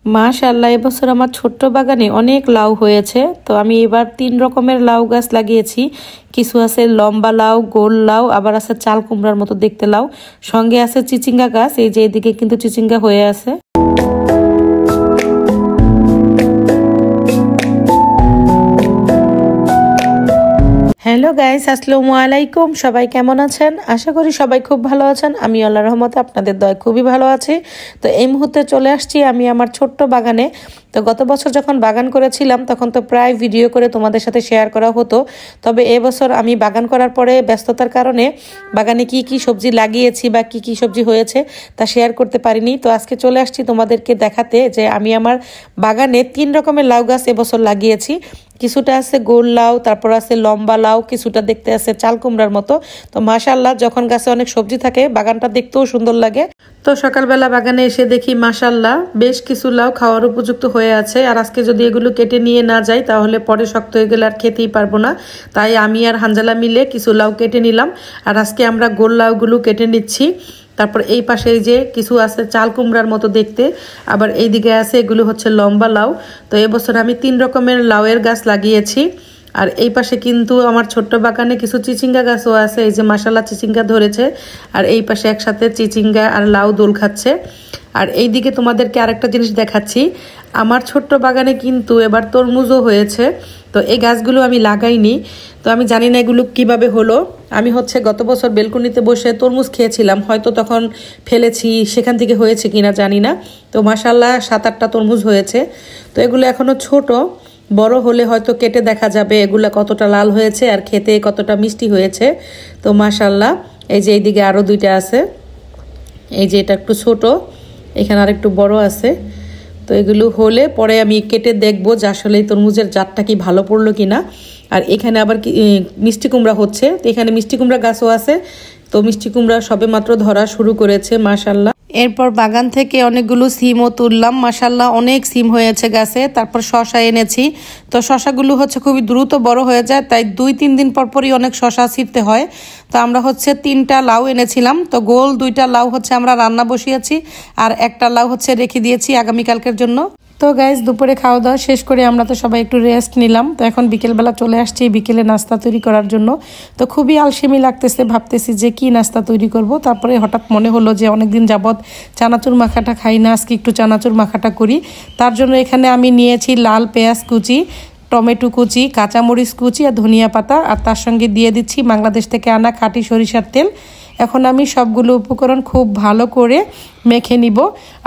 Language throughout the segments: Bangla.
মাশাআল্লাহ, এবছর আমার ছোট্ট বাগানে অনেক লাউ হয়েছে। তো আমি এবার 3 রকমের লাউ গাছ লাগিয়েছি। কিছু আছে লম্বা লাউ, গোল লাউ, আবার আছে চাল কুমড়ার মতো দেখতে লাউ, সঙ্গে আছে চিচিঙ্গা গাছ। এই যে এদিকে কিন্তু চিচিঙ্গা হয়ে আছে। হ্যালো গাইস, আসসালামু আলাইকুম। সবাই কেমন আছেন? আশা করি সবাই খুব ভালো আছেন। আমি আল্লাহর রহমতে আপনাদের দয়ায় খুবই ভালো আছি। তো এই মুহূর্তে চলে আসছি আমি আমার ছোট্ট বাগানে। তো গত বছর যখন বাগান করেছিলাম তখন তো প্রায় ভিডিও করে তোমাদের সাথে শেয়ার করা হতো। তবে এবছর আমি বাগান করার পরে ব্যস্ততার কারণে বাগানে কি কি সবজি লাগিয়েছি বা কি কি সবজি হয়েছে তা শেয়ার করতে পারিনি। তো আজকে চলে আসছি তোমাদেরকে দেখাতে যে আমি আমার বাগানে 3 রকমের লাউ গাছ এবছর লাগিয়েছি। কিছুটা আছে গোল লাউ, তারপর আছে লম্বা লাউ, কিছুটা দেখতে আছে চাল কুমড়ার মতো। তো মাশাআল্লাহ, যখন গাছে অনেক সবজি থাকে বাগানটা দেখতেও সুন্দর লাগে। তো সকালবেলা বাগানে এসে দেখি মাশাআল্লাহ বেশ কিছু লাউ খাওয়ার উপযুক্ত হয়ে আছে। আর আজকে যদি এগুলো কেটে নিয়ে না যাই তাহলে পরে শক্ত হয়ে গেলে আর খেতেই পারবো না। তাই আমি আর হানজালা মিলে কিছু লাউ কেটে নিলাম। আর আজকে আমরা গোল লাউগুলো কেটে নিচ্ছি। তারপর এই পাশে এই যে কিছু আছে চাল কুমড়ার মতো দেখতে, আবার এই দিকে আছে এগুলো হচ্ছে লম্বা লাউ। তো এবছর আমি 3 রকমের লাউয়ের গাছ লাগিয়েছি। আর এই পাশে কিন্তু আমার ছোট্ট বাগানে কিছু চিচিঙ্গা গাছও আছে। এই যে মাশাআল্লাহ চিচিঙ্গা ধরেছে। আর এই পাশে একসাথে চিচিঙ্গা আর লাউ দোল খাচ্ছে। আর এই দিকে তোমাদেরকে আরেকটা জিনিস দেখাচ্ছি, আমার ছোট্ট বাগানে কিন্তু এবার তরমুজও হয়েছে। তো এই গাছগুলো আমি লাগাইনি, তো আমি জানি না এগুলো কিভাবে হলো। আমি হচ্ছে গত বছর বেলকনিতে বসে তরমুজ খেয়েছিলাম, হয়তো তখন ফেলেছি, সেখান থেকে হয়েছে কিনা জানি না। তো মাশাআল্লাহ 7-8টা তরমুজ হয়েছে। তো এগুলো এখনো ছোট, বড় হলে হয়তো কেটে দেখা যাবে এগুলা কতটা লাল হয়েছে আর খেতে কতটা মিষ্টি হয়েছে। তো মাশাআল্লাহ, এই যে এইদিকে আরো 2টা আছে। এই যে এটা একটু ছোট, এখানে আর একটু বড় আছে। তো এগুলো হলে পরে আমি কেটে দেখবো যে আসলে তরমুজের জাতটা কি ভালো পড়লো কিনা। আর এখানে আবার মিষ্টি কুমড়া হচ্ছে। তো এখানে মিষ্টি কুমড়া গাছও আছে। তো মিষ্টি কুমড়া সবে মাত্র ধরা শুরু করেছে মাশাআল্লাহ। এরপর বাগান থেকে অনেকগুলো সিমও তুললাম। মাশাআল্লাহ অনেক সিম হয়েছে গাছে। তারপর শশা এনেছি। তো শশাগুলো হচ্ছে খুবই দ্রুত বড় হয়ে যায়, তাই 2-3 দিন পরই অনেক শশা ছিঁড়তে হয়। তো আমরা হচ্ছে 3টা লাউ এনেছিলাম। তো গোল 2টা লাউ হচ্ছে আমরা রান্না বসিয়েছি, আর একটা লাউ হচ্ছে রেখে দিয়েছি আগামীকালকের জন্য। তো গাইজ, দুপুরে খাওয়া দাওয়া শেষ করে আমরা তো সবাই একটু রেস্ট নিলাম। তো এখন বিকেলবেলা চলে আসছি বিকেলে নাস্তা তৈরি করার জন্য। তো খুবই আলসেমি লাগতেছে, ভাবতেছি যে কি নাস্তা তৈরি করব। তারপরে হঠাৎ মনে হলো যে অনেকদিন যাবৎ চানাচুর মাখাটা খাই না, আজকে একটু চানাচুর মাখাটা করি। তার জন্য এখানে আমি নিয়েছি লাল পেঁয়াজ কুচি, টমেটো কুচি, কাঁচামরিচ কুচি আর ধনিয়া পাতা, আর তার সঙ্গে দিয়ে দিচ্ছি বাংলাদেশ থেকে আনা খাঁটি সরিষার তেল। এখন আমি সবগুলো উপকরণ খুব ভালো করে মেখে নিব।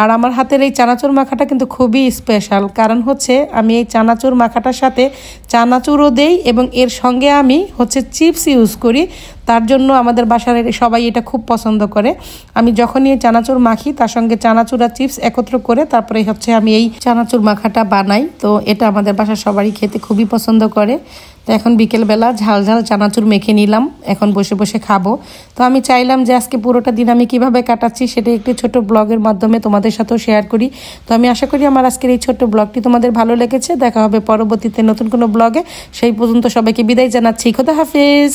আর আমার হাতের এই চানাচুর মাখাটা কিন্তু খুবই স্পেশাল, কারণ হচ্ছে আমি এই চানাচুর মাখাটার সাথে চানাচুরও দেই এবং এর সঙ্গে আমি হচ্ছে চিপস ইউজ করি। তার জন্য আমাদের বাসার সবাই এটা খুব পছন্দ করে। আমি যখনই এই চানাচুর মাখি তার সঙ্গে চানাচুর আর চিপস একত্র করে তারপরে হচ্ছে আমি এই চানাচুর মাখাটা বানাই। তো এটা আমাদের বাসার সবারই খেতে খুবই পছন্দ করে। তো এখন বিকেলবেলা ঝাল ঝাল চানাচুর মেখে নিলাম, এখন বসে বসে খাবো। তো আমি চাইলাম যে আজকে পুরোটা দিন আমি কিভাবে কাটাচ্ছি সেটা একটি ছোট ব্লগের মাধ্যমে তোমাদের সাথেও শেয়ার করি। তো আমি আশা করি আমার আজকের এই ছোট্ট ব্লগটি তোমাদের ভালো লেগেছে। দেখা হবে পরবর্তীতে নতুন কোনো ব্লগে। সেই পর্যন্ত সবাইকে বিদায় জানাচ্ছি। খোদা হাফেজ।